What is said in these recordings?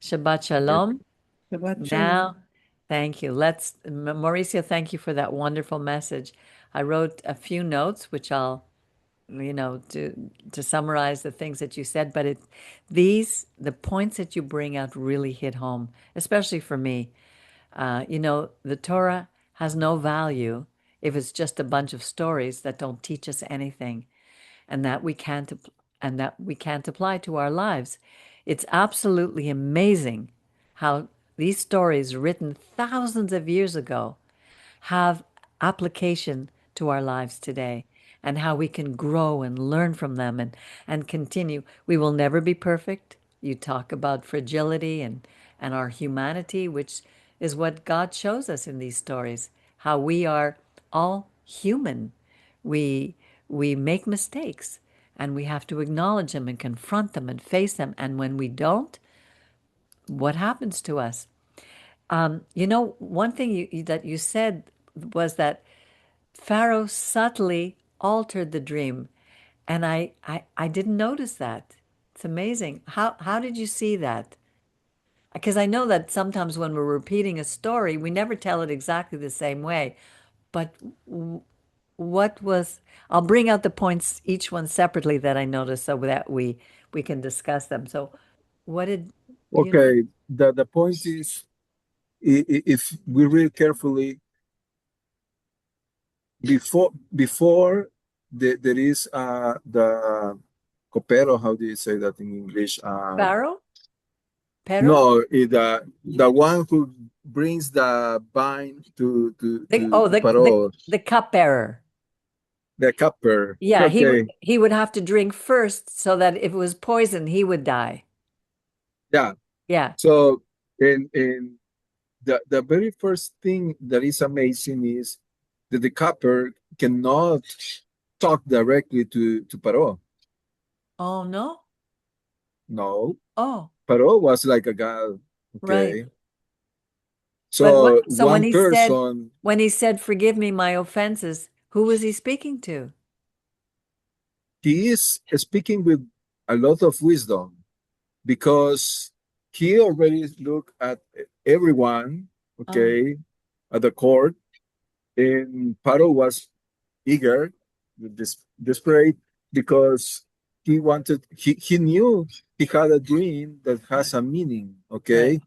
Shabbat Yes. Shalom. Shabbat shalom. Now, thank you. Mauricio, thank you for that wonderful message. I wrote a few notes, which I'll, to summarize the things that you said, but the points that you bring out really hit home, especially for me. The Torah has no value if it's just a bunch of stories that don't teach us anything and that we can't apply to our lives. It's absolutely amazing how these stories written thousands of years ago have application to our lives today and how we can grow and learn from them and continue. We will never be perfect. You talk about fragility and our humanity, which is what God shows us in these stories, how we are all human. We we make mistakes and we have to acknowledge them and confront them and face them. And when we don't, what happens to us? One thing that you said was that Pharaoh subtly altered the dream, and I didn't notice that. It's amazing. How did you see that? Because I know that sometimes when we're repeating a story, we never tell it exactly the same way. But what was, I'll bring out the points, each one separately that I noticed so that we can discuss them. So what did you, Okay, the point is, if we read carefully, before there is the copero, how do you say that in English? Pharaoh? Pero? No, the one who brings the vine to Paro, The cupbearer. the cupper. Yeah, Okay, he would have to drink first so that if it was poison, he would die. yeah. Yeah. So, in the very first thing that is amazing is that the copper cannot talk directly to Paro. Oh no? No, Oh, Paro was like a god. right. Okay, But so so one person, when he said forgive me my offenses, who was he speaking to? he is speaking with a lot of wisdom because he already looked at everyone. Oh, Okay, at the court, and Paro was eager, desperate, because he knew he had a dream that has a meaning, right. okay,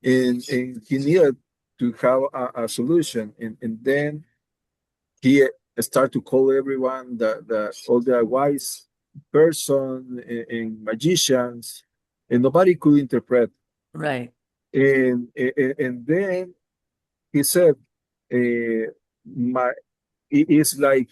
and he needed to have a solution, and then he started to call everyone, the all the wise person and magicians, and nobody could interpret, Right. and then he said, my it is like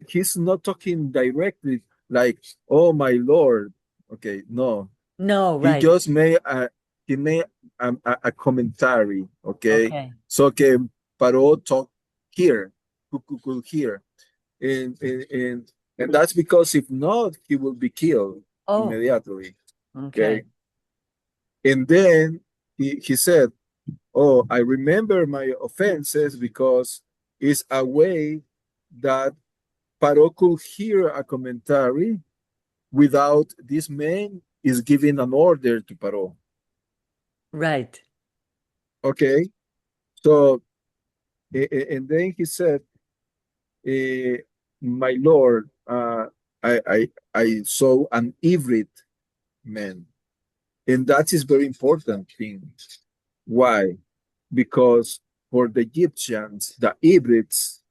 he's not talking directly like, oh my lord. Okay, no, No, he right. just made a commentary. Okay, Okay. so okay, Paro talk here, could hear, and that's because if not, he will be killed Oh, immediately. okay. Okay, and then he said, oh, I remember my offenses because it's a way that Paro could hear a commentary without this man is giving an order to Paro. Right. Okay, so and then he said, eh, "My lord, I saw an hybrid man, and that is very important thing. Why? Because for the Egyptians, the hybrids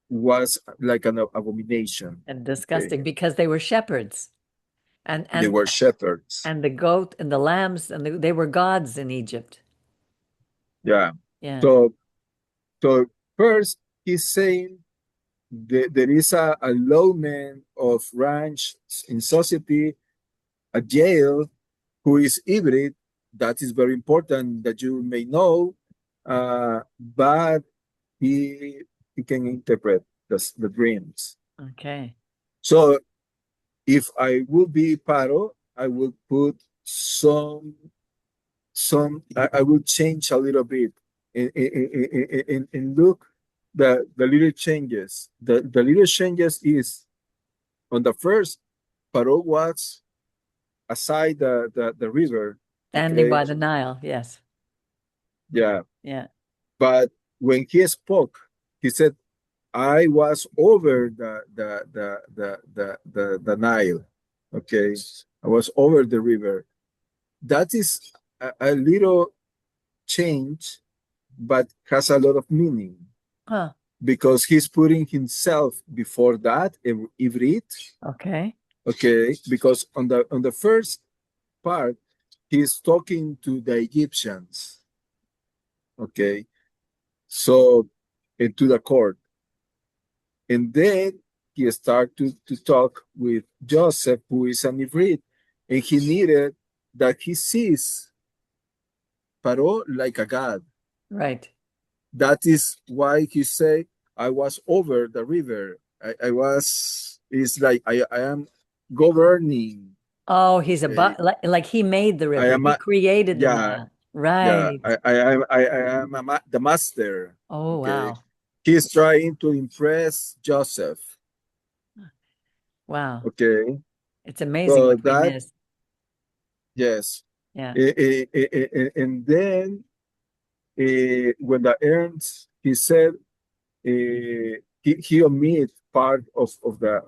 was like an abomination. And Okay, disgusting because they were shepherds. And they and were shepherds. and the goat and the lambs they were gods in Egypt. Yeah. Yeah. So so first he's saying there is a lawman of ranch in society, a jail, who is hybrid. That is very important that you may know. But he can interpret the dreams. Okay. So if I would be Paro, I would put I will change a little bit and look the little changes. The little changes is on the first, Paro was aside the river. Standing Okay, by the Nile. Yes. yeah. Yeah. But when he spoke, he said, I was over the Nile. Okay, I was over the river. That is a little change, but has a lot of meaning Huh. because he's putting himself before that Ivrit. Okay. Okay, because on the first part, he's talking to the Egyptians. Okay, so into the court. And then he started to talk with Joseph, who is an Ivrit, and he needed that he sees Paro like a god. Right. That is why he say, I was over the river. I was, it's like I am governing. Oh, he's Uh, like he made the I river. am, He created the yeah, Nile. yeah, Right. I am the master. Oh, Okay. wow. He's trying to impress Joseph. Wow. Okay. It's amazing So what we that, miss. yes. Yeah. And then when the ends, he said he omit part of the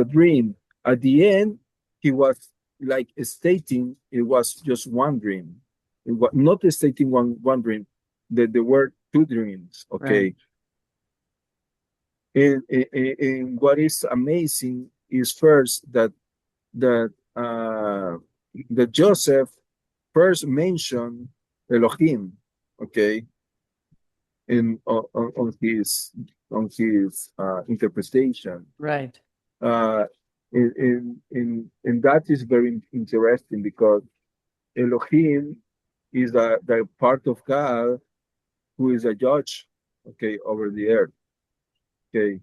dream. At the end, he was like stating it was just one dream. It was not stating one dream. That there were two dreams. Right. Okay. And what is amazing is first that that Joseph first mentioned Elohim, okay, in on his interpretation. Right. Uh, and that is very interesting because Elohim is the part of God who is a judge, okay, over the earth, okay,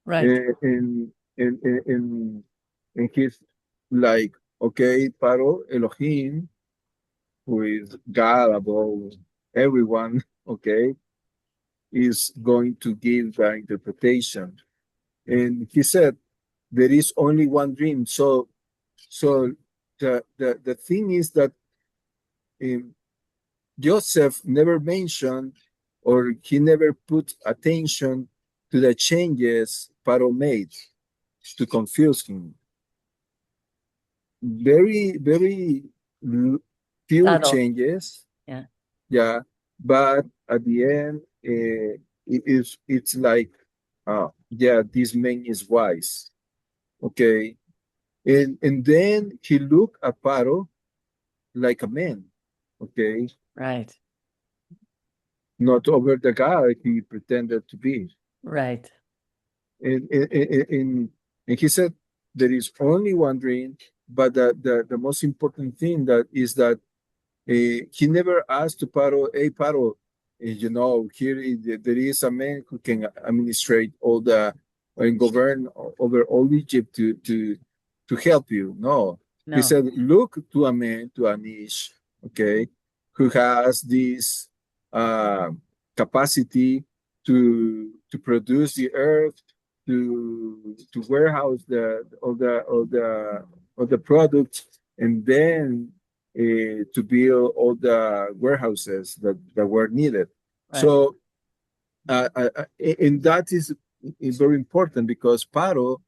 Right. and and he's like, okay, Paro Elohim, who is God above everyone, okay, is going to give the interpretation. And he said, there is only one dream. So the thing is that um, Joseph never mentioned or he never put attention to the changes Paro made to confuse him. Very few Subtle. changes, Yeah. yeah, but at the end, it's like, yeah, this man is wise, okay, and then he looked at Paro like a man, okay, Right. not over the guy he pretended to be, Right. and he said there is only one dream, but the most important thing that is that he never asked to Paro, hey, Paro, here there is a man who can administrate all the and govern over all Egypt to help you. No, he No. said, look to a man, to Anish, okay, who has this uh, capacity to produce the earth, to warehouse the products, and then to build all the warehouses that were needed. Right. So, and that is very important because Paro,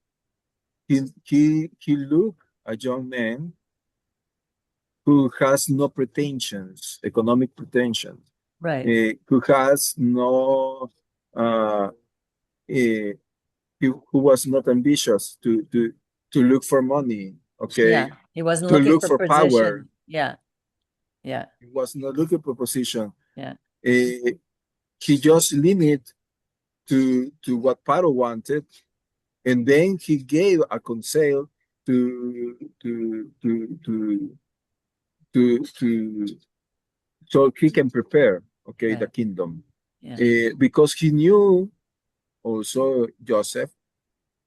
he looked a young man who has no pretensions, economic pretensions, Right. who has no, who was not ambitious to look for money, okay, Yeah. He wasn't to looking look for for power. position. Yeah. Yeah. He was not looking for position. Yeah. Uh, he just limited to what Paro wanted, and then he gave a counsel to to to to to so he can prepare, okay, the Right. kingdom, Yeah. because he knew also Joseph.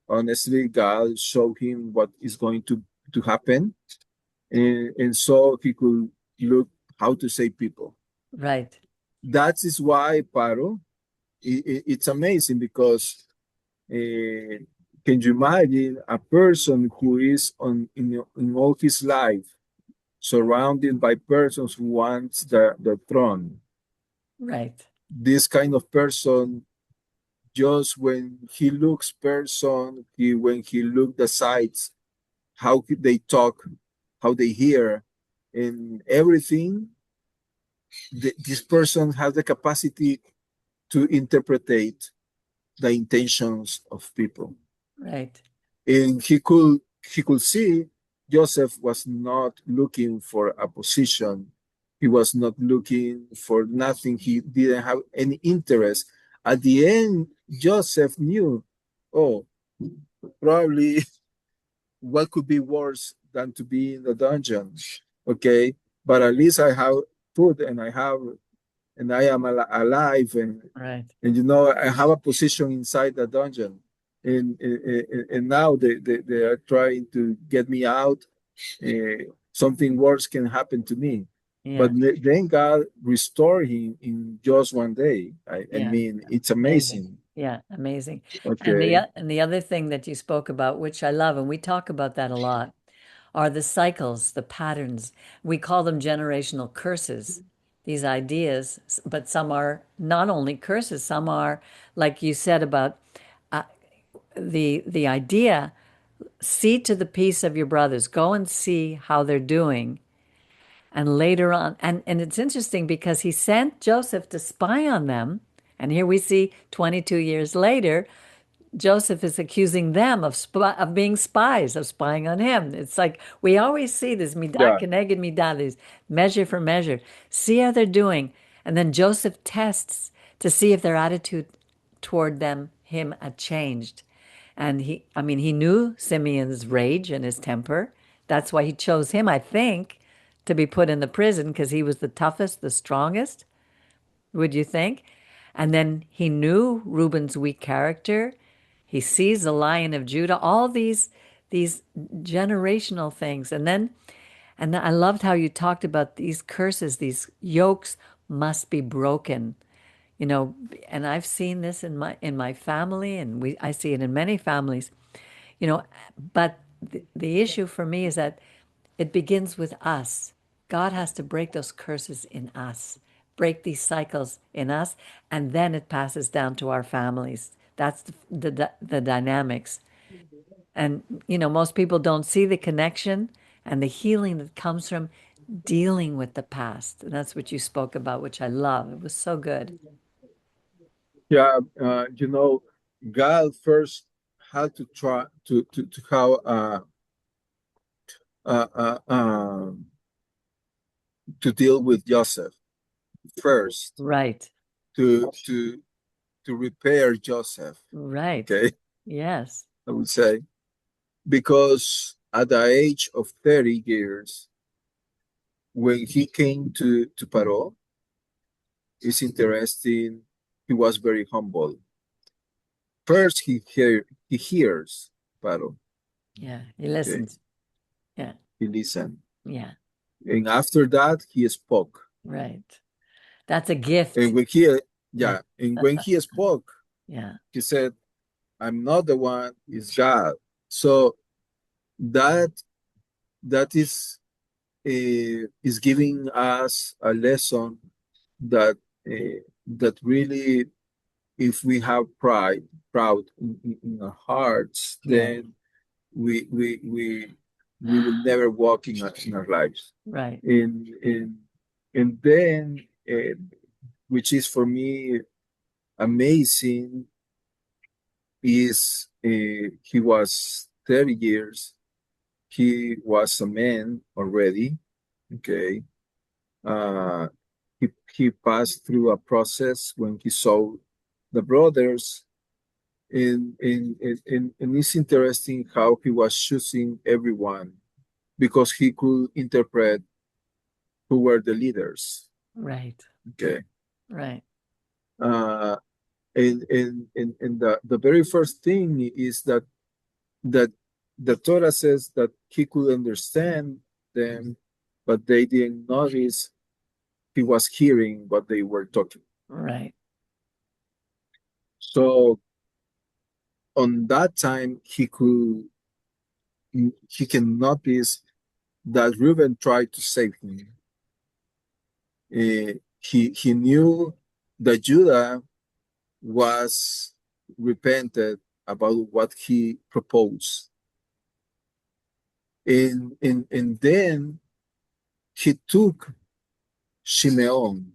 Honestly, God showed him what is going to happen, and so he could look how to save people. Right. That is why Paro, it's amazing because uh, can you imagine a person who is in all his life surrounded by persons who wants the throne? Right. This kind of person, just when he looks person, when he look the sights, how they talk, how they hear, and everything, this person has the capacity to interpret the intentions of people. Right. And he could see Joseph was not looking for a position. He was not looking for nothing. He didn't have any interest. At the end, Joseph knew, oh, probably what could be worse than to be in the dungeon? Okay, but at least I have food and I am alive, Right. and I have a position inside the dungeon, and now they are trying to get me out. Something worse can happen to me, but Yeah. then God restored him in just one day. I Yeah. mean, it's Amazing. amazing. Yeah, amazing. And Okay. the other thing that you spoke about, which I love, and we talk about that a lot, are the cycles, the patterns. We call them generational curses. These ideas, but some are not only curses, some are, like you said about uh, the idea, see to the peace of your brothers, go and see how they're doing. And later on, and it's interesting because he sent Joseph to spy on them. And here we see 22 years later, Joseph is accusing them of being spies, of spying on him. It's like we always see this midah Yeah. keneged midah, this measure for measure. See how they're doing, and then Joseph tests to see if their attitude toward him had changed. And I mean, he knew Simeon's rage and his temper. That's why he chose him, I think, to be put in the prison because he was the toughest, the strongest, would you think? And then he knew Reuben's weak character. He sees the Lion of Judah, all these generational things. And I loved how you talked about these curses, these yokes must be broken. You know, and I've seen this in my family, and I see it in many families. You know, but the issue for me is that it begins with us. God has to break those curses in us, break these cycles in us, and then it passes down to our families. That's the dynamics. And, you know, most people don't see the connection and the healing that comes from dealing with the past. And that's what you spoke about, which I love. It was so good. Yeah, God first had to try to how uh, uh, uh, to deal with Joseph first, Right. to to to repair Joseph. Right. Okay, Yes. I would say, because at the age of 30 years, when he came to Paro, it's interesting. He was very humble. First, he hears Paro. Yeah. He Okay, listens. Yeah. he listened, Yeah. and after that, he spoke. Right. That's a And gift. when he, Yeah. yeah, and when he spoke, Yeah. he said, "I'm not the one; it's God." So that that is giving us a lesson that that really, if we have proud in our hearts, Yeah. then we we we we will never walk in our lives. Right. And then, which is for me amazing, is he was 30 years. He was a man already. Okay. Uh, he passed through a process when he saw the brothers, and it's interesting how he was choosing everyone because he could interpret who were the leaders. Right. Okay. Right. Uh, and the very first thing is that the Torah says that he could understand them, but they didn't notice he was hearing what they were talking. Right. So on that time he can notice that Reuben tried to save him. He knew that Judah was repented about what he proposed. And then he took Shimeon.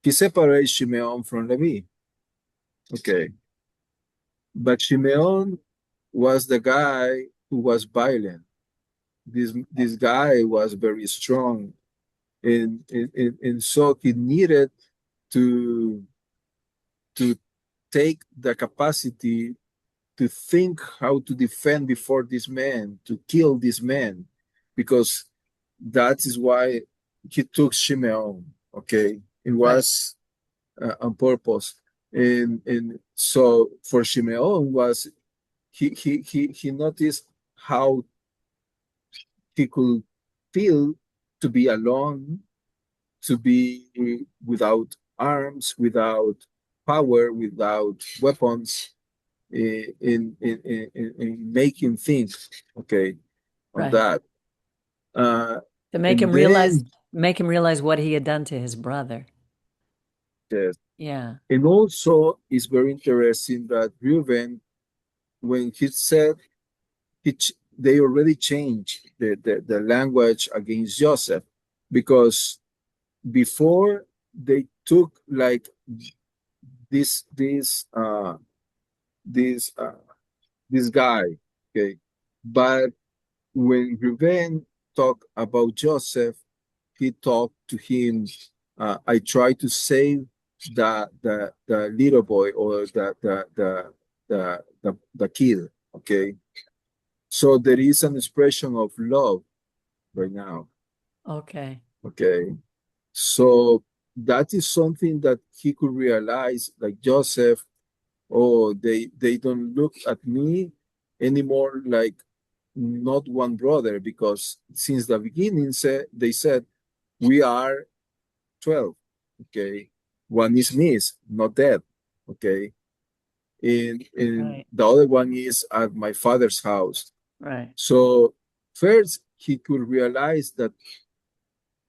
He separated Shimeon from Levi. Okay. But Shimeon was the guy who was violent. This guy was very strong. And so he needed to to take the capacity to think how to defend before this man, to kill this man, because that is why he took Shimeon. Okay, it Right. was on purpose, and so for Shimeon was he noticed how he could feel to be alone, to be without arms, without power, without weapons, in making things, okay, on Right. that. Uh, To and then, make him realize what he had done to his brother. yes, Yeah. and also it's very interesting that Reuben, when he said they already changed the language against Joseph, because before they took like this this uh this uh this guy, okay, but when Reuben talked about Joseph, he talked to him. I try to save the little boy, or the kid. Okay, so there is an expression of love right now. Okay. Okay, so that is something that he could realize, like Joseph. Oh, they don't look at me anymore like not one brother, because since the beginning they said we are 12. Okay, one is missed, not dead. Okay, and Right. the other one is at my father's house. Right. So first he could realize that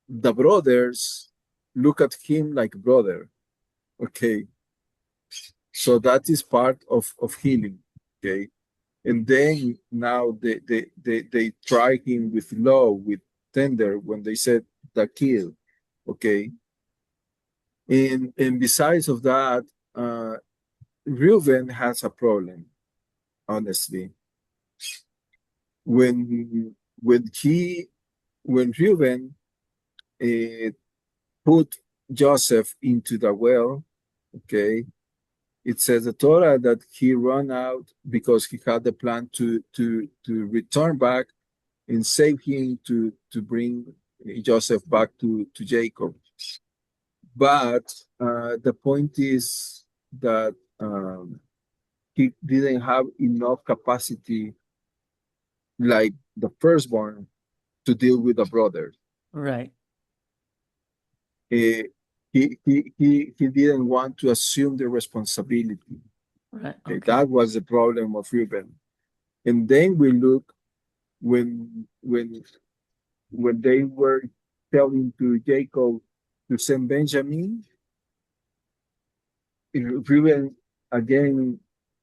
the brothers look at him like brother. Okay, so that is part of healing. Okay, and then now they try him with love, with tender, when they said the kill. Okay, and besides of that, Reuben has a problem, honestly. When when he when Reuben uh, put Joseph into the well, okay, it says the Torah that he ran out because he had the plan to return back and save him, to bring Joseph back to Jacob. But the point is that he didn't have enough capacity, like the firstborn, to deal with the brother. Right. Uh, he didn't want to assume the responsibility. Right. Okay, Okay. that was the problem of Reuben. And then we look, when they were telling to Jacob to send Benjamin, Reuben again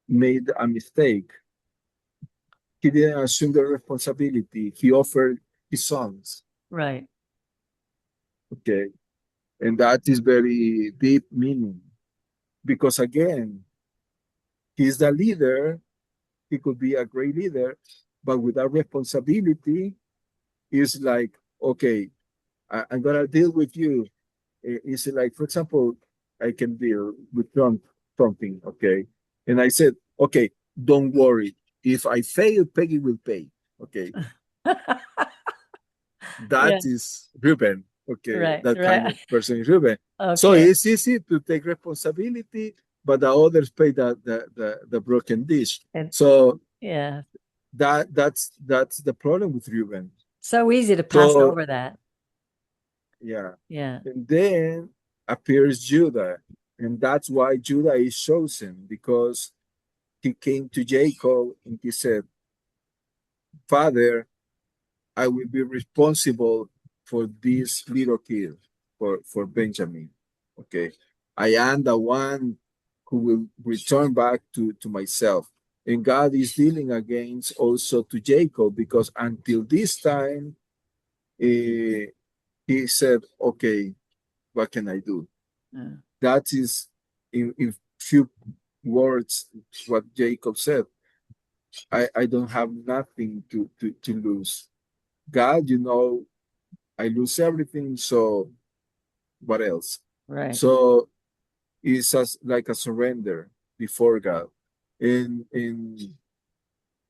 made a mistake. He didn't assume the responsibility. He offered his sons. Right. Okay, and that is very deep meaning, because again, he's the leader. He could be a great leader, but without responsibility, is like, okay, I'm gonna deal with you. It's like, for example, I can deal with something, okay, and I said, okay, don't worry. If I fail, Peggy will pay. Okay, that Yeah. is Ruben. Okay, Right. that kind Right. of person is Ruben. So Okay. it's easy to take responsibility, but the others pay the broken dish. And So yeah. that's the problem with Ruben. So easy to pass So over that. yeah, Yeah. and then appears Judah, and that's why Judah is chosen, because he came to Jacob and he said, Father, I will be responsible for this little kid, for Benjamin. Okay. I am the one who will return back to myself. And God is dealing against also to Jacob because until this time, he said, okay, what can I do? Yeah. That is, in few words, what Jacob said. I don't have nothing to lose. God, I lose everything, so what else? Right. So it's like a surrender before God. And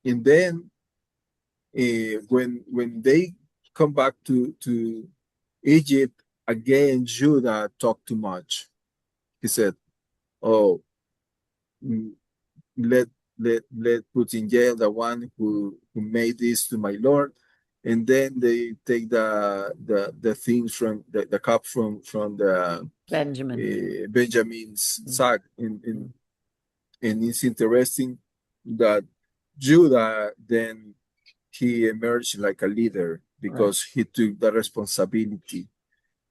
then when they come back to Egypt, again Judah talked too much. He said, oh, mm, let let put in jail the one who made this to my Lord. And then they take the things from the cup from the Benjamin. Benjamin's Mm, sack. mm, And it's interesting that Judah then he emerged like a leader right. because he took the responsibility.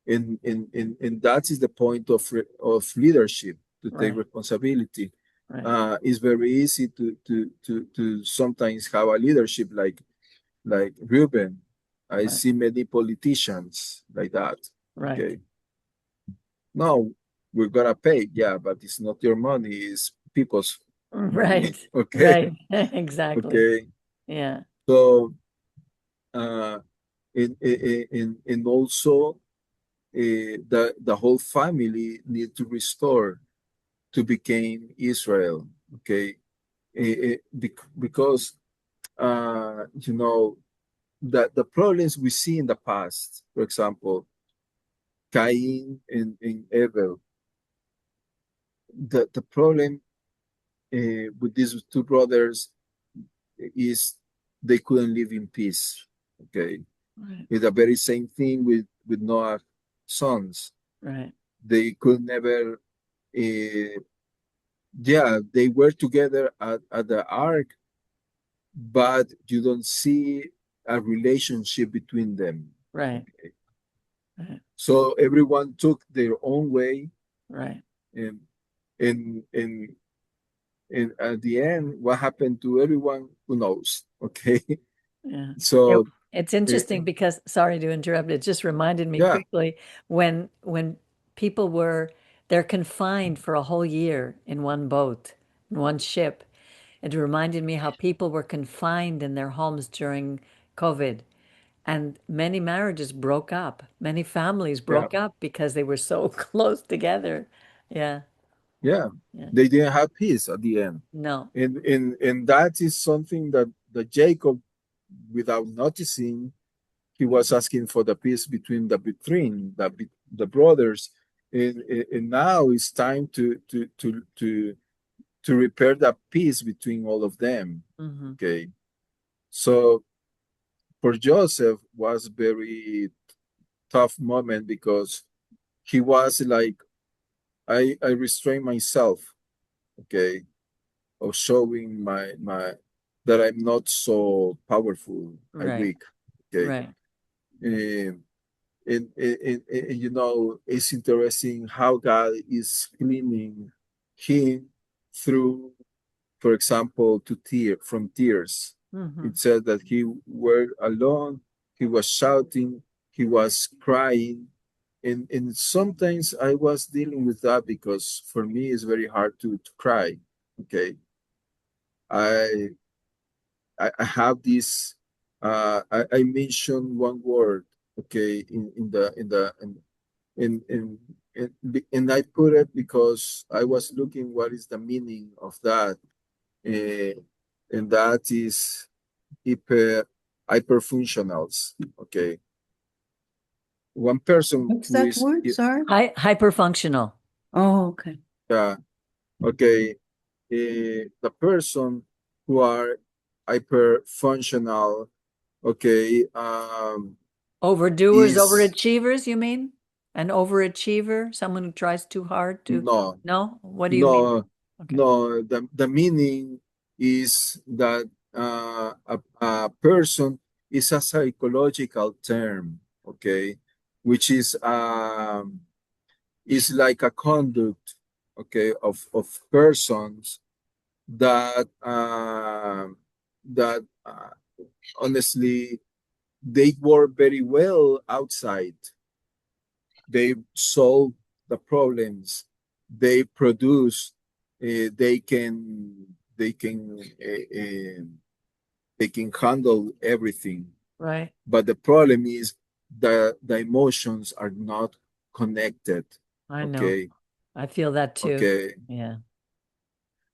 And that is the point of leadership, to take Right. responsibility. Right. It's very easy to sometimes have a leadership like Reuben. I Right. see many politicians like that. Right. Okay, no, we're gonna pay, yeah, but it's not your money; it's people's money. Right. Okay, Right. Exactly. okay. Yeah. So, uh, and also the whole family need to restore to become Israel. Okay, because the problems we see in the past, for example, Cain and Abel, the problem with these two brothers is they couldn't live in peace. Okay, Right. it's the very same thing with Noah's sons. Right. They could never. Yeah, they were together at the ark, but you don't see a relationship between them. Right. Okay. Right. So everyone took their own way, Right. and and and and at the end, what happened to everyone? Who knows? Okay. Yeah. It, So it's uh, interesting because, sorry to interrupt, it just reminded me yeah, quickly when people they're confined for a whole year in one boat, in one ship. It reminded me how people were confined in their homes during COVID, and many marriages broke up. Many families yeah, broke up because they were so close together. Yeah. yeah. Yeah. They didn't have peace at the end, No. and that is something that Jacob, without noticing, he was asking for the peace between the brothers, and now it's time to repair that peace between all of them. Hmm. Okay, so for Joseph was very tough moment because he was like, I restrain myself, okay, of showing my that I'm not so powerful, I'm Right. weak, okay. Right. Um, it's interesting how God is cleaning him through, for example, from tears. Hmm. It said that he were alone, he was shouting, he was crying. And sometimes I was dealing with that because for me it's very hard to cry. Okay. I I have this I mentioned one word, okay, and I put it because I was looking what is the meaning of that, uh, and that is hyper hyperfunctionals. Okay, one person What's who that is word? Sorry. Hyperfunctional. Oh, okay. uh, okay, the person who are hyperfunctional. Okay, Overdoers, is overachievers, you mean? An overachiever, someone who tries too hard to. no No? What do you mean? no Okay. no the meaning. is that a person is a psychological term, okay, which is like a conduct, okay, of persons that that honestly they work very well outside. They solve the problems. They produce. They can. They can. They can handle everything. Right. But the problem is the emotions are not connected. I know. Okay. I feel that too. Okay. Yeah.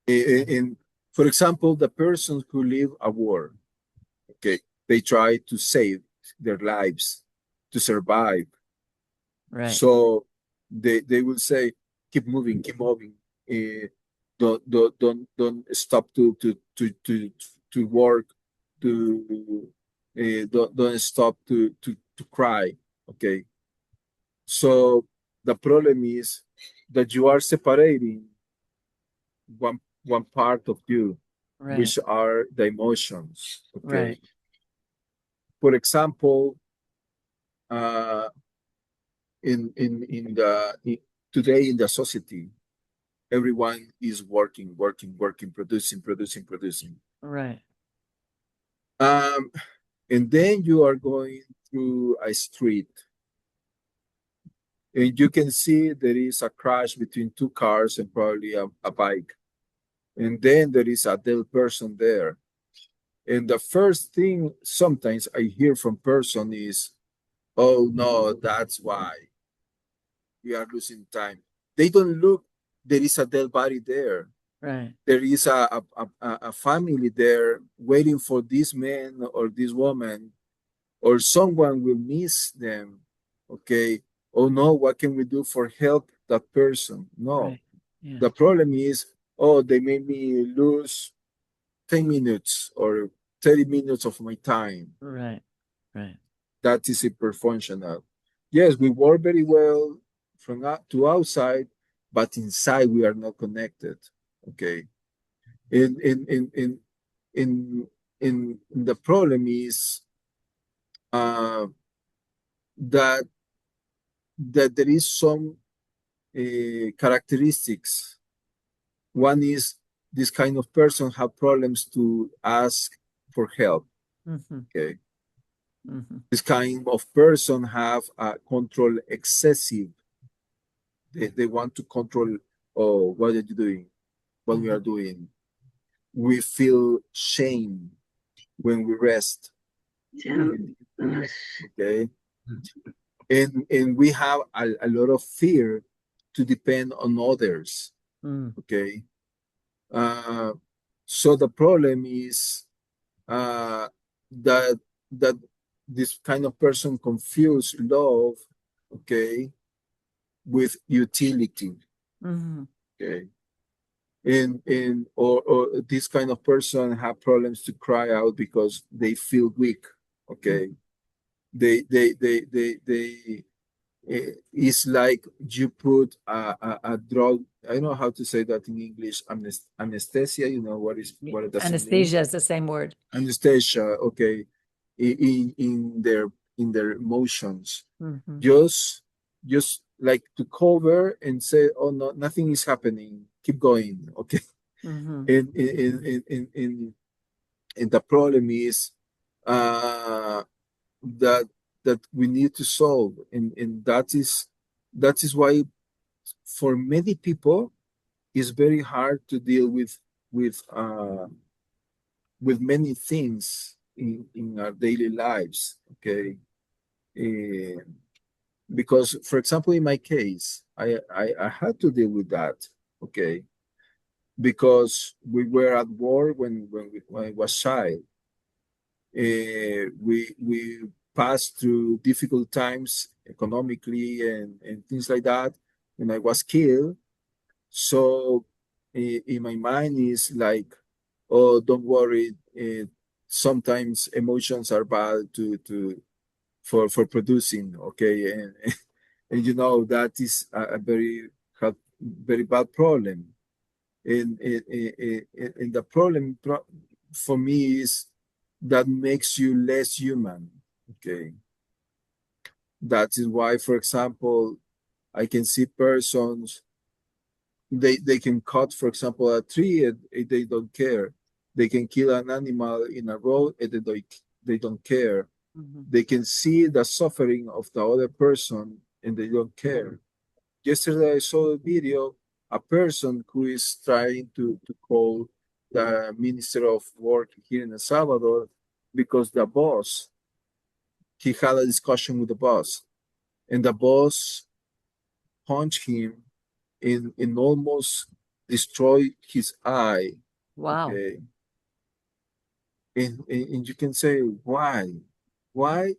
In for example, the persons who live a war, okay, they try to save their lives to survive. Right. So they will say, keep moving. Uh, don't stop to work. To don't stop to cry. Okay. So the problem is that you are separating one part of you, Right. which are the emotions. Okay. Right. For example, uh, in the today in the society, everyone is working, producing. Right. Um, and then you are going through a street, and you can see there is a crash between two cars and probably a bike. And then there is a dead person there. And the first thing sometimes I hear from person is, "Oh no, that's why we are losing time." They don't look. There is a dead body there. Right. There is a family there waiting for this man or this woman, or someone will miss them. Okay. Oh no, what can we do for help that person? No. Right. Yeah. The problem is, oh, they made me lose 10 minutes or 30 minutes of my time. Right. Right. That is hyperfunctional. Yes, we work very well from out to outside, but inside we are not connected. Okay. In in in in in the problem is uh, that there is some characteristics. One is this kind of person have problems to ask for help. Mm-hmm. Okay, Mm-hmm. this kind of person have a control excessive. They want to control. Oh, what are you doing? What we Mm-hmm. are doing? We feel shame when we rest. Okay, and we have a lot of fear to depend on others. Mm. Okay, uh, so the problem is uh, that that this kind of person confuse love, okay, with utility. Mm-hmm. Okay, and or this kind of person have problems to cry out because they feel weak. Okay, they it's like you put a drug. I don't know how to say that in English. Anesthesia. You know what does it mean? Anesthesia is the same word. Anesthesia. Okay, in their emotions, Mm-hmm. just like to cover and say, oh no, nothing is happening. Keep going. Okay, Mm-hmm. and the problem is uh that we need to solve, and that is why for many people it's very hard to deal with uh with many things in our daily lives. Okay. Eh, because for example in my case I had to deal with that. Okay, because we were at war when I was child. We passed through difficult times economically and things like that when I was killed. So in my mind is like, oh, don't worry. Sometimes emotions are bad to for producing. Okay, and you know that is a very very bad problem. And the problem for me is that makes you less human. Okay, that is why, for example, I can see persons, they can cut, for example, a tree, and they don't care. They can kill an animal in a road, and they don't care. Mhm. They can see the suffering of the other person, and they don't care. Yesterday, I saw a video, a person who is trying to call the Minister of Work here in El Salvador because the boss, he had a discussion with the boss, and the boss punched him and almost destroyed his eye. Wow. Okay. And you can say, why? Why?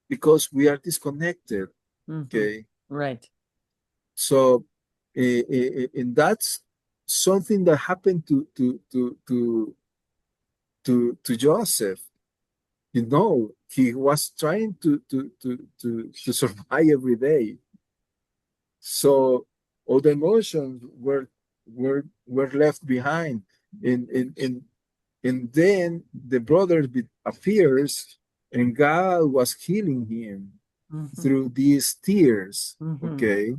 Because we are disconnected. Hmm. Okay. Right. So, and that's something that happened to Joseph. He was trying to survive every day. So all the emotions were left behind, and then the brother appears, and God was healing him Hmm. through these tears. Hmm. Okay,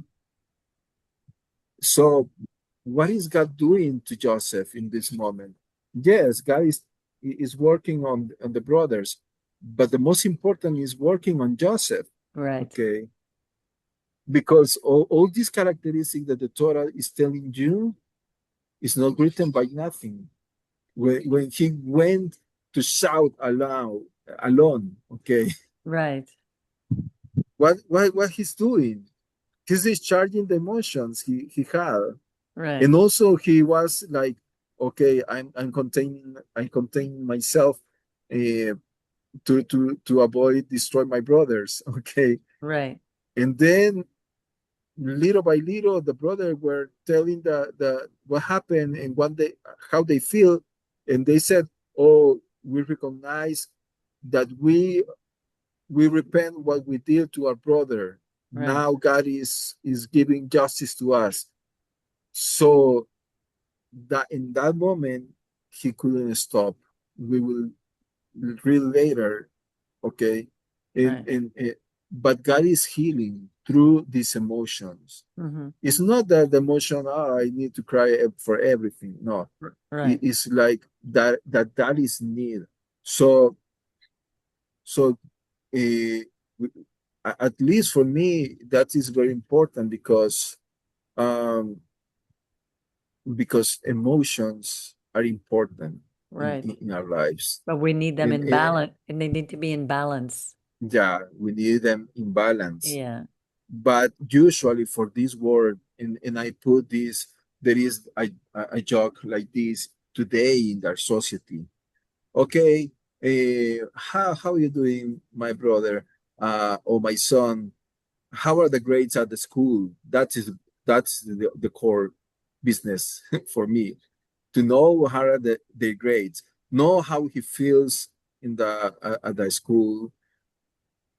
so what is God doing to Joseph in this moment? Yes, God is working on the brothers, but the most important is working on Joseph. Right. Okay, because all these characteristics that the Torah is telling you is not written by nothing. When he went to shout aloud, alone, okay, Right. what he's doing? He's discharging the emotions he had, Right. and also he was like, okay, I'm containing myself uh, to avoid destroy my brothers, okay, Right. and then little by little the brother were telling the what happened and how they feel, and they said, oh, we recognize that we repent what we did to our brother. Right. Now God is giving justice to us. So that in that moment he couldn't stop. We will read later, okay, Right. and but God is healing through these emotions. Hmm. It's not that the emotion, oh, I need to cry for everything. No, Right. it's like that is need. So so uh, at least for me that is very important um because emotions are important in, Right. in, in our lives. But we need them in And balance, and they need to be in balance. yeah, we need them in balance. Yeah. But usually for this word, and I put this, there is a joke like this today in our society. Okay, how are you doing, my brother, or my son? How are the grades at the school? That's the core business for me, to know how are the grades, know how he feels in the at the school,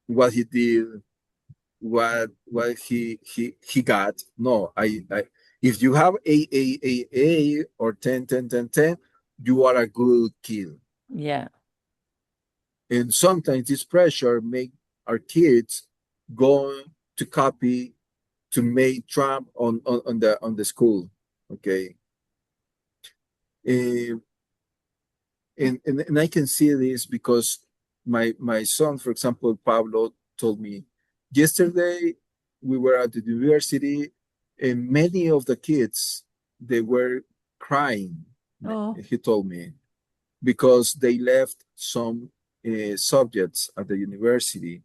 what he did, what he got. No, I if you have a or 10, 10, 10, 10, you are a good kid. Yeah. And sometimes this pressure make our kids go to copy, to make trump on the school. Okay. Eh, and I can see this because my son, for example, Pablo, told me yesterday we were at the university, and many of the kids, they were crying. Oh. He told me because they left some subjects at the university.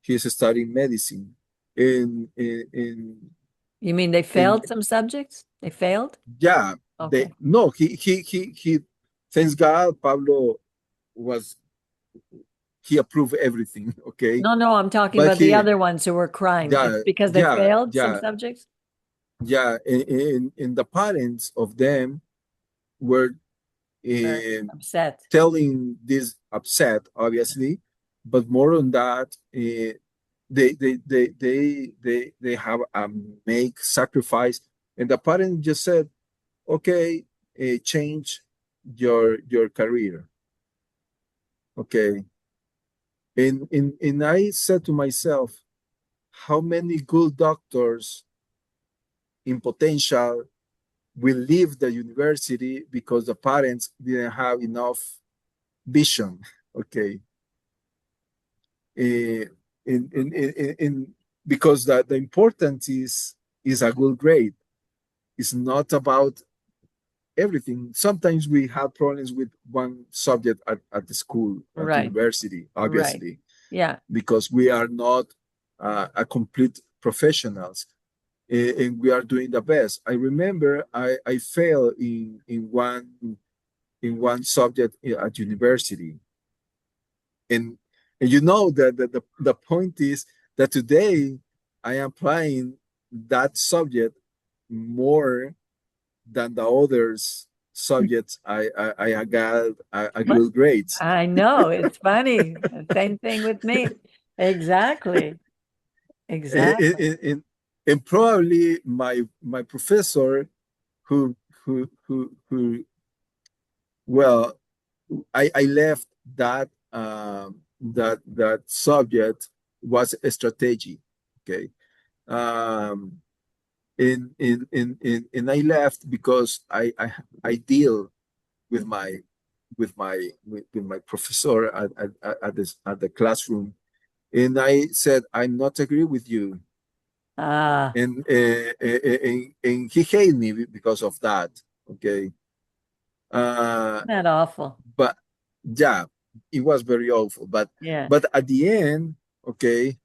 He's studying medicine, and You mean they and failed some subjects? They failed? yeah, they Okay. no, he thanks God, Pablo was he approved everything. Okay, No, no, I'm talking but about the he, other ones who were crying. It's yeah, because they yeah, failed some yeah, subjects? yeah, and the parents of them were Very uh, upset. telling this upset, obviously, but more on that, they have a make sacrifice, and the parent just said, okay, change your career. Okay. And I said to myself, how many good doctors in potential will leave the university because the parents didn't have enough vision. Okay. Uh, in because the importance is a good grade. It's not about everything. Sometimes we have problems with one subject at the school, at Right. university, Right. obviously, Yeah. because we are not a complete professionals, and we are doing the best. I remember I failed in one subject at university, and you know that the point is that today I am applying that subject more than the others subjects I got a But good grades. I know it's funny. Same thing with me. Exactly. and, Exactly. and, and probably my professor who well, I left that subject was a strategy. Okay. um and I left because I deal with my professor at the classroom, and I said I'm not agree with you, Ah, and he hated me because of that. Okay. uh isn't that awful? but yeah, it was very awful, but Yeah. at the end, okay,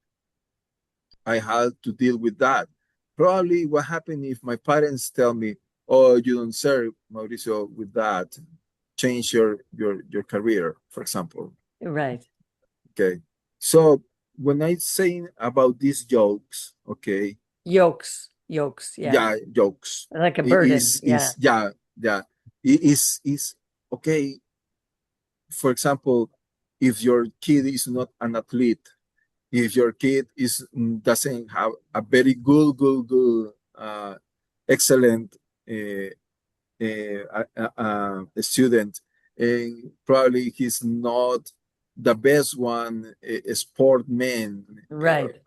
I had to deal with that. Probably what happened if my parents tell me, oh, you don't serve Mauricio with that, change your career, for example. Right. Okay. So when I saying about these jokes, okay, Yolks. Yolks. Yeah. yeah, jokes, Like a it burden. Yeah. is yeah, yeah, it is okay. For example, if your kid is not an athlete, if your kid is doesn't have a very good excellent uh, student, and probably he's not the best one, a sportman, Right.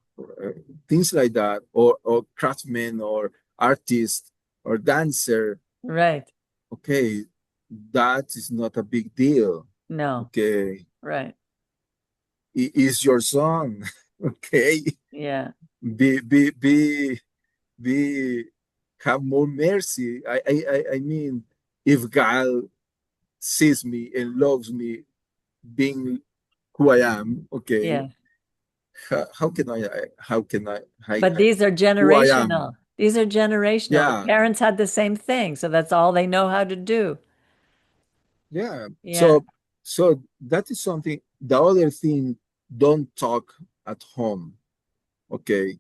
things like that, or craftsman, or artist, or dancer. Right. Okay, that is not a big deal. No. Okay, Right. it is your son. Okay, Yeah. be be have more mercy. I mean, if God sees me and loves me being who I am, okay, Yeah. how can But these are who I am? generational. These are generational. The Yeah, parents had the same thing, so that's all they know how to do. yeah. Yeah. So that is something. The other thing, don't talk at home. Okay,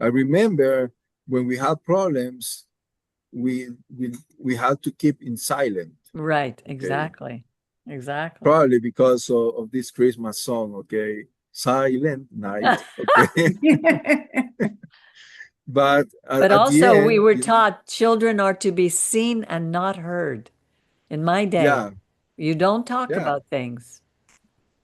I remember when we had problems, we had to keep in silent. Right. Okay, Exactly. Exactly. probably because of this Christmas song. Okay, Silent Night. Okay, but But at the also, we end, were taught children are to be seen and not heard. In my day, yeah, you don't talk yeah, about things.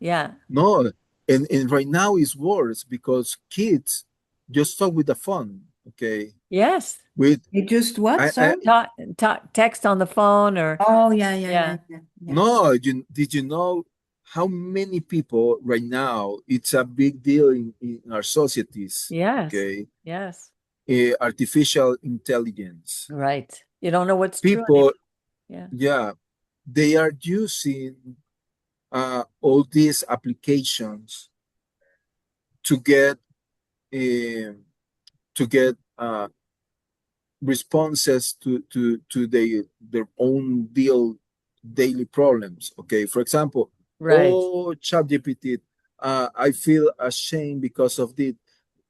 Yeah. no, and right now it's worse because kids just talk with the phone. Okay, Yes. with It just what? I Sorry? Text on the phone or, Oh, yeah, yeah, yeah, yeah. yeah, yeah. no, did you know how many people right now? It's a big deal in our societies. Yes. Okay, Yes. artificial intelligence. Right. You don't know what's true anymore. People, Yeah. yeah, they are using all these applications to get uh, responses to their own daily problems. Okay, for example, Right. oh, ChatGPT, I feel ashamed because of this.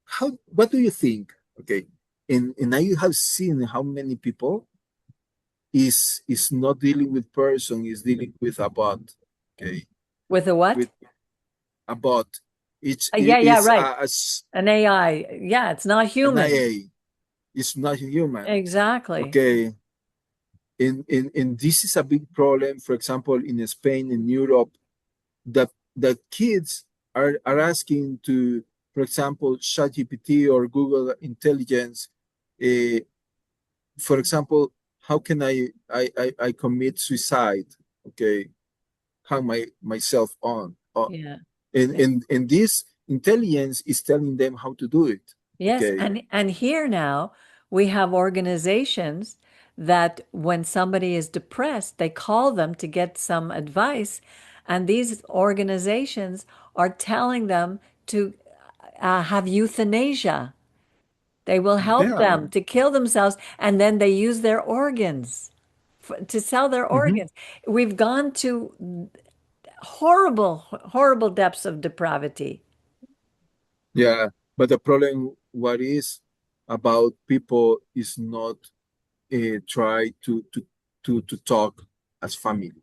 How? What do you think? Okay, and I have seen how many people is not dealing with person, is dealing with a bot. Okay, With a what? with a bot. Yeah, It yeah, is right. An AI. Yeah, it's not an human. IA. It's not human. Exactly. Okay, and this is a big problem. For example, in Spain, in Europe, that kids are asking to, for example, ChatGPT or Google Intelligence, uh, for example, how can I commit suicide? Okay, how myself on, Yeah. and, Yeah. and this intelligence is telling them how to do it. Yes, Okay, and here now we have organizations that when somebody is depressed, they call them to get some advice, and these organizations are telling them to have euthanasia. They will help yeah. them to kill themselves, and then they use their organs to sell their Mhm. organs. We've gone to horrible, horrible depths of depravity. Yeah, but the problem, what is about people is not try to talk as family.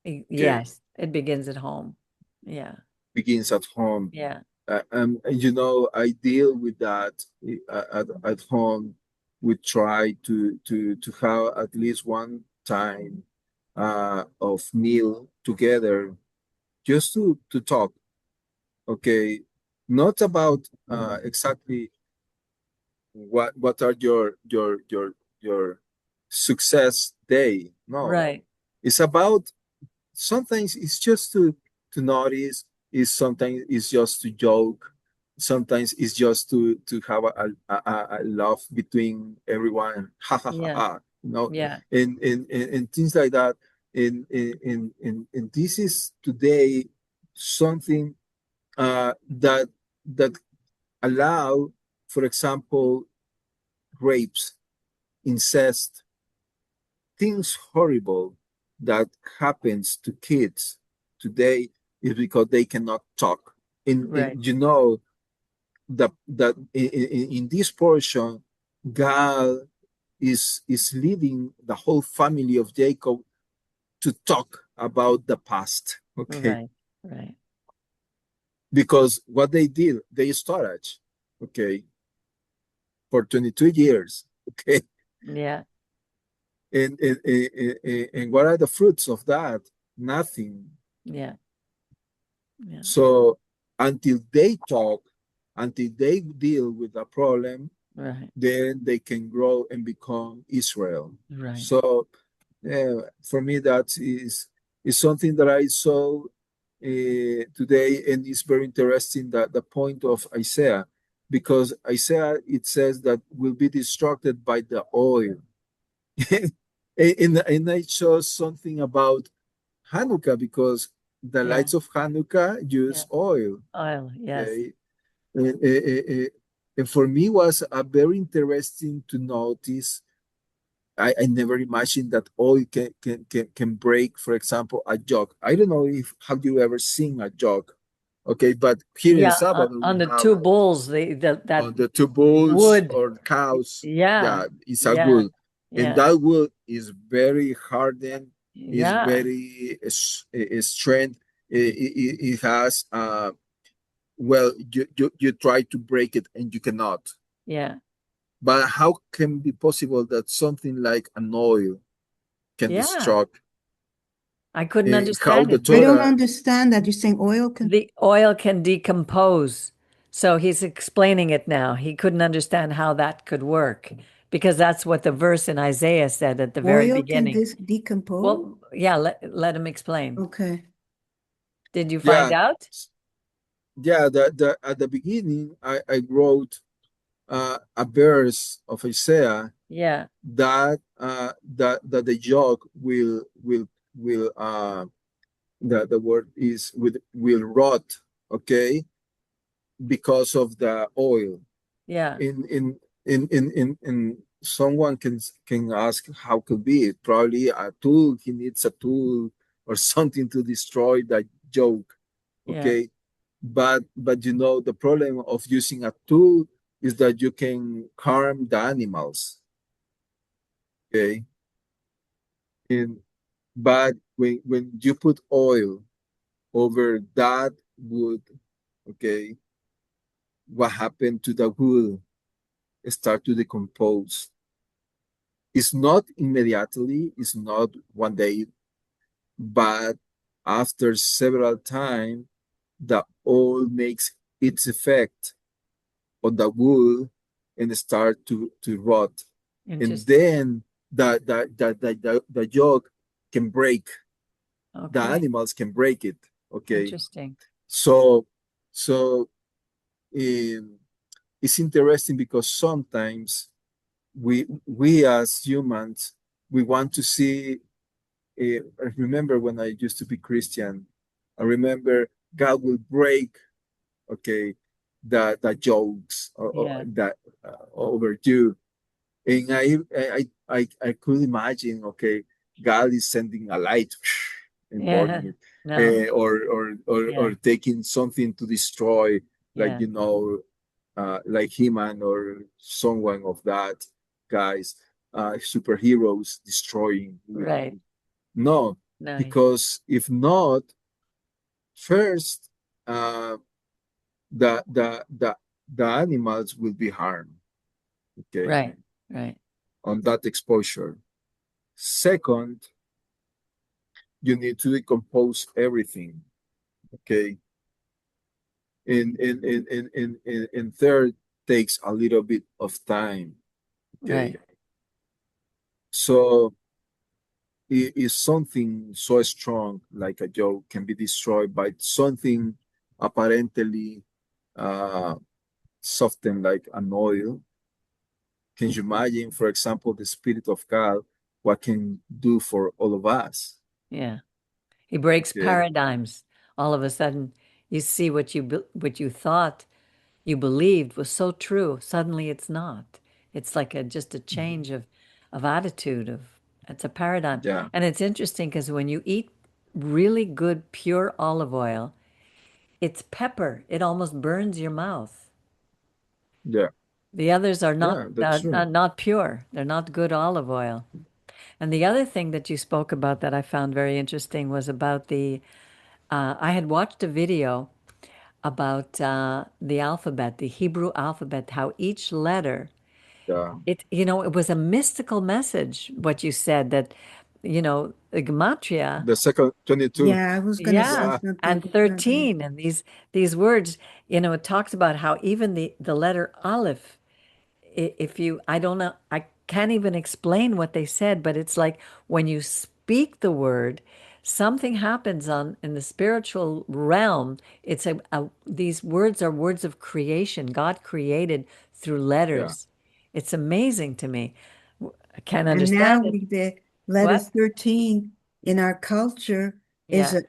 Okay, Yes, it begins at home. Yeah, begins at home. yeah, And I deal with that at home. We try to have at least one time of meal together, just to talk. Okay, not about exactly what are your success day. No, right. it's about, sometimes it's just to notice, is sometimes it's just to joke, sometimes it's just to have a laugh between everyone, ha ha ha Yeah, ha, yeah, and things like that. And this is today something that allow, for example, rapes, incest, things horrible that happens to kids today is because they cannot talk. right. That in this portion, God is leading the whole family of Jacob to talk about the past. Okay, Right, right. because what they did, they storage. Okay, for 22 years. Okay, Yeah, and what are the fruits of that? Nothing. yeah, yeah, So until they talk, until they deal with the problem, right, then they can grow and become Israel. right. So for me, that is something that I saw today, and it's very interesting that the point of Isaiah, because Isaiah, it says that will be distracted by the oil. And I saw something about Hanukkah, because the Yeah, lights of Hanukkah yeah. use oil. Oil, yes. Okay, and for me was a very interesting to notice. I never imagined that oil can break, for example, a jug. I don't know if have you ever seen a jug. Okay, but here in El Yeah, Salvador we on the have two bulls, that on the two bulls wood. or cows. Yeah, Yeah, it's a yeah, wood, and yeah, that wood is very hardened. Is yeah, very strength. It has well, you try to break it and you cannot. yeah, But how can it be possible that something like an oil can yeah. destruct? I couldn't How understand the it. I don't Torah, understand that. You're saying oil can. The oil can decompose. So he's explaining it now. He couldn't understand how that could work because that's what the verse in Isaiah said at the very Oil can beginning. decompose? Well, yeah, let him explain. Okay. Did you find yeah, out? yeah. The at the beginning, I wrote a verse of Isaiah Yeah, that the jug will the word is will rot. Okay, because of the oil. yeah, In someone can ask how could be, probably a tool, he needs a tool or something to destroy that joke. yeah, Okay, but the problem of using a tool is that you can harm the animals. Okay, and but when you put oil over that wood, okay, what happened to the wood? Start to decompose. It's not immediately, it's not one day, but after several times, the oil makes its effect on the wood and start to rot. And Interesting. then the yolk can break. The Okay. animals can break it. Okay. Interesting. So so um, it's interesting because sometimes we as humans we want to see. I remember when I used to be Christian. I remember God will break, okay, the jokes Yeah. that over you, and I could imagine, okay, God is sending a light and Yeah. burning it, No. or Yeah. taking something to destroy, like Yeah. like He-Man or someone of that guys, superheroes destroying with Right. no, No. because if not, first, uh, the the the the animals will be harmed, okay, Right. Right. on that exposure. Second, you need to decompose everything, okay, and third takes a little bit of time, okay. Right. So if something so strong like a joke can be destroyed by something apparently uh, softened like an oil, can you imagine, for example, the Spirit of God, what can do for all of us? Yeah. He breaks Okay. paradigms. All of a sudden, you see what you thought you believed was so true. Suddenly, it's not. It's like just a change of attitude. It's a paradigm, Yeah. and it's interesting because when you eat really good pure olive oil, it's pepper. It almost burns your mouth. Yeah. The others are not Yeah. That's true. not pure. They're not good olive oil. And the other thing that you spoke about that I found very interesting was about the. I had watched a video about the alphabet, the Hebrew alphabet, how each letter, Yeah. it was a mystical message, what you said that, the gematria, The second 22. Yeah, I was gonna say yeah, Yeah. something and to that. 13, and these words, it talks about how even the letter Aleph, if you, I don't know, I can't even explain what they said, but it's like when you speak the word, something happens on in the spiritual realm. It's these words are words of creation. God created through Yeah. letters. It's amazing to me. I can't And understand now it. the letter What? 13 in our culture is Yeah.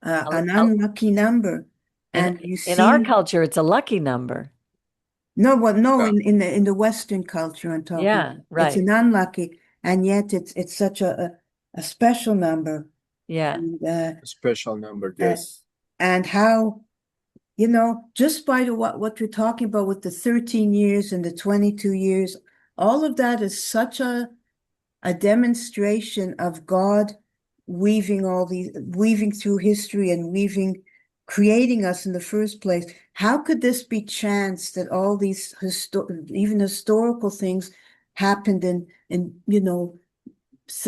an unlucky number. In And you in our see, culture, it's a lucky number. no, well, no, Yeah. in the Western culture I'm talking Yeah, about, it's right. an unlucky, and yet it's such a special number. Yeah, And A special number. uh, Yes. and how, just by what we're talking about with the 13 years and the 22 years, all of that is such a demonstration of God weaving through history and creating us in the first place. How could this be chance that all these even historical things happened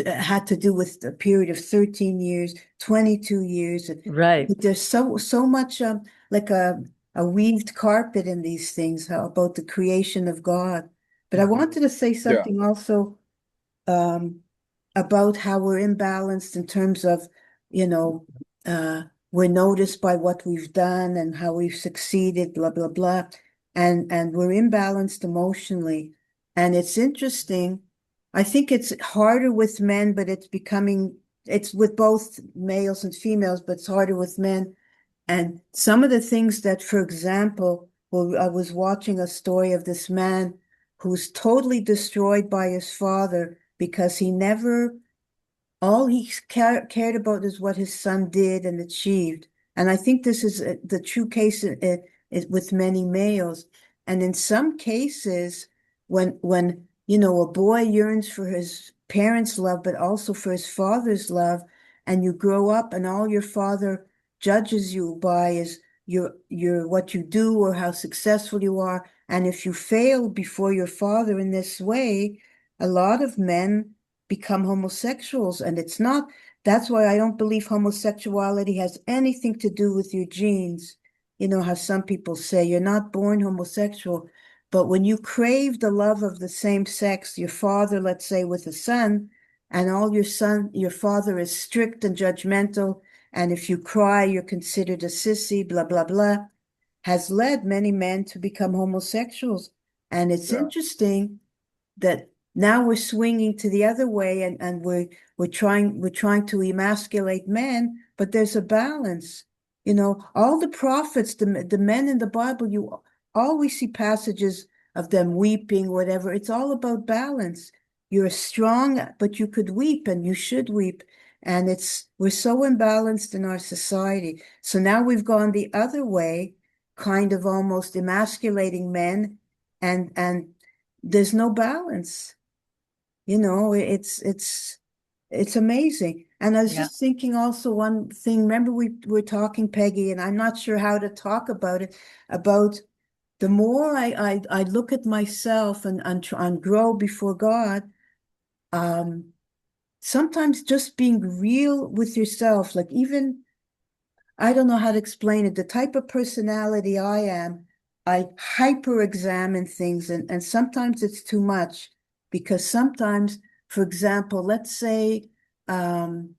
had to do with a period of 13 years, 22 years. right. There's so much like a weaved carpet in these things about the creation of God. But I wanted to say Yeah. something also um, about how we're imbalanced in terms of, you know, uh, we're noticed by what we've done and how we've succeeded, blah, blah, blah. And we're imbalanced emotionally. And it's interesting. I think it's harder with men, but it's with both males and females, but it's harder with men. And some of the things that, for example, well, I was watching a story of this man who's totally destroyed by his father because he never all he cared about is what his son did and achieved. And I think this is the true case with many males. And in some cases, when a boy yearns for his parents' love, but also for his father's love, and you grow up and all your father judges you by is your what you do or how successful you are. And if you fail before your father in this way, a lot of men become homosexuals, and it's not. That's why I don't believe homosexuality has anything to do with your genes. You know how some people say you're not born homosexual, but when you crave the love of the same sex, your father, let's say, with a son, and your father is strict and judgmental, and if you cry, you're considered a sissy, blah, blah, blah, has led many men to become homosexuals. And it's Yeah. interesting that now we're swinging to the other way, and we're trying to emasculate men, but there's a balance. You know, all the prophets, the men in the Bible, you always see passages of them weeping, whatever. It's all about balance. You're strong, but you could weep, and you should weep. And we're so imbalanced in our society. So now we've gone the other way, kind of almost emasculating men, and there's no balance. You know, it's amazing. And I was Yeah. just thinking also one thing. Remember, we were talking, Peggy, and I'm not sure how to talk about it, about the more I look at myself and grow before God, um, sometimes just being real with yourself, like even I don't know how to explain it. The type of personality I am, I hyper examine things, and sometimes it's too much because sometimes, for example, let's say, um,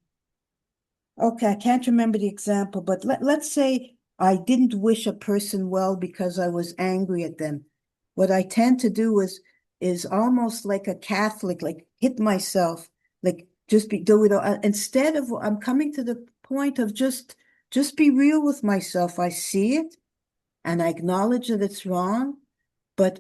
okay, I can't remember the example, but let's say I didn't wish a person well because I was angry at them. What I tend to do is almost like a Catholic, like hit myself, like just do it instead of I'm coming to the point of just be real with myself. I see it and I acknowledge that it's wrong, but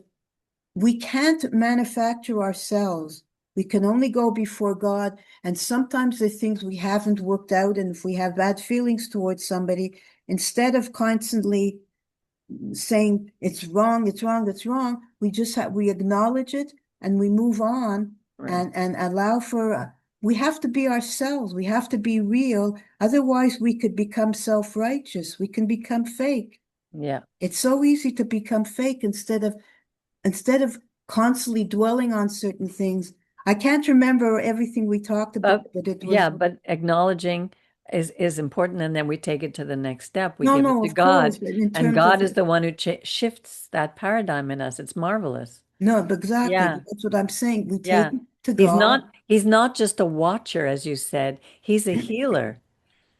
we can't manufacture ourselves. We can only go before God. And sometimes the things we haven't worked out, and if we have bad feelings towards somebody, instead of constantly saying it's wrong, it's wrong, it's wrong, we acknowledge it and we move on Right. and allow for we have to be ourselves. We have to be real. Otherwise, we could become self-righteous. We can become fake. Yeah. It's so easy to become fake instead of constantly dwelling on certain things. I can't remember everything we talked about, but it Yeah, was but acknowledging is important, and then we take it to the next step. We no, give it no, to of course, God, but in and terms of God is the one who shifts that paradigm in us. It's marvelous. no, but exactly, Yeah. but that's what I'm saying. We take Yeah. it to God. He's not just a watcher, as you said. He's a healer.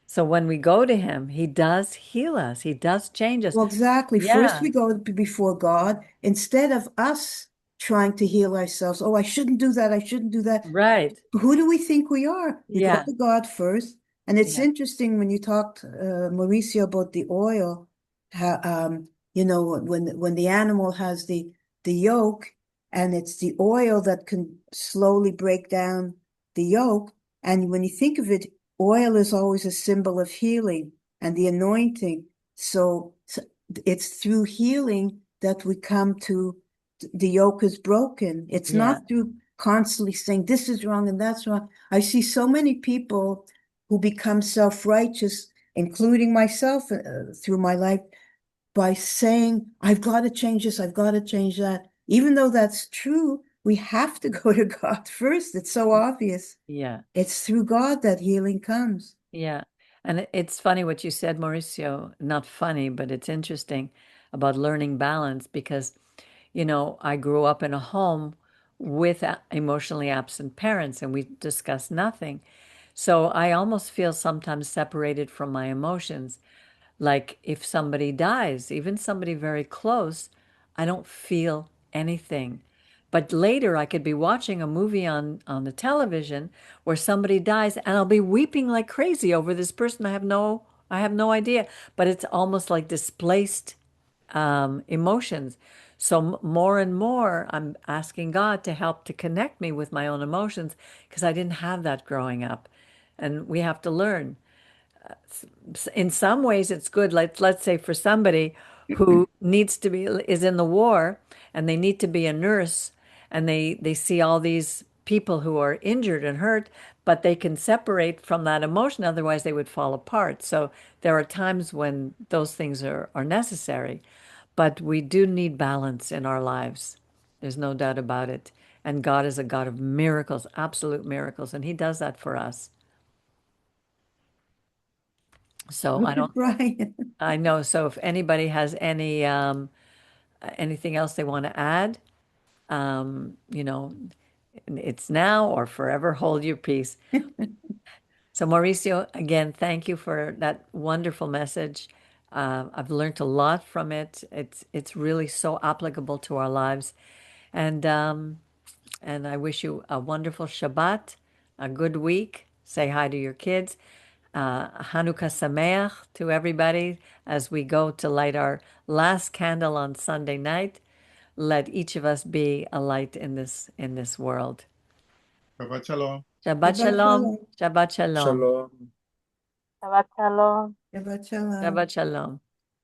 So when we go to him, he does heal us. He does change us. Well, exactly. First, Yeah. we go before God instead of us trying to heal ourselves. Oh, I shouldn't do that. I shouldn't do that. Right. Who do we think we are? You go Yeah. to God first. And it's Yeah. interesting when you talked, Mauricio, about the oil, how, when the animal has the yolk, and it's the oil that can slowly break down the yolk. And when you think of it, oil is always a symbol of healing and the anointing. So it's through healing that we come to the yoke is broken. It's Yeah. not through constantly saying this is wrong and that's wrong. I see so many people who become self-righteous, including myself, through my life, by saying, I've got to change this, I've got to change that. Even though that's true, we have to go to God first. It's so obvious. Yeah. It's through God that healing comes. Yeah. And it's funny what you said, Mauricio. Not funny, but it's interesting about learning balance because, I grew up in a home with emotionally absent parents and we discussed nothing. So I almost feel sometimes separated from my emotions. Like if somebody dies, even somebody very close, I don't feel anything. But later I could be watching a movie on the television where somebody dies and I'll be weeping like crazy over this person. I have no idea. But it's almost like displaced emotions. So more and more, I'm asking God to help to connect me with my own emotions because I didn't have that growing up. And we have to learn in some ways it's good. Let's say for somebody who is in the war and they need to be a nurse and they see all these people who are injured and hurt, but they can separate from that emotion, otherwise they would fall apart. So there are times when those things are necessary, but we do need balance in our lives. There's no doubt about it. And God is a God of miracles, absolute miracles, and He does that for us. So Look at Brian. I know. So if anybody has anything else they want to add, you know, it's now or forever hold your peace. So Mauricio, again, thank you for that wonderful message. I've learned a lot from it. It's really so applicable to our lives, and I wish you a wonderful Shabbat, a good week. Say hi to your kids. Hanukkah Sameach to everybody as we go to light our last candle on Sunday night. Let each of us be a light in this world. Shabbat shalom. Shabbat Shabbat shalom. shalom. Shabbat shalom. Shalom. Shabbat shalom. Shabbat shalom. Shabbat shalom.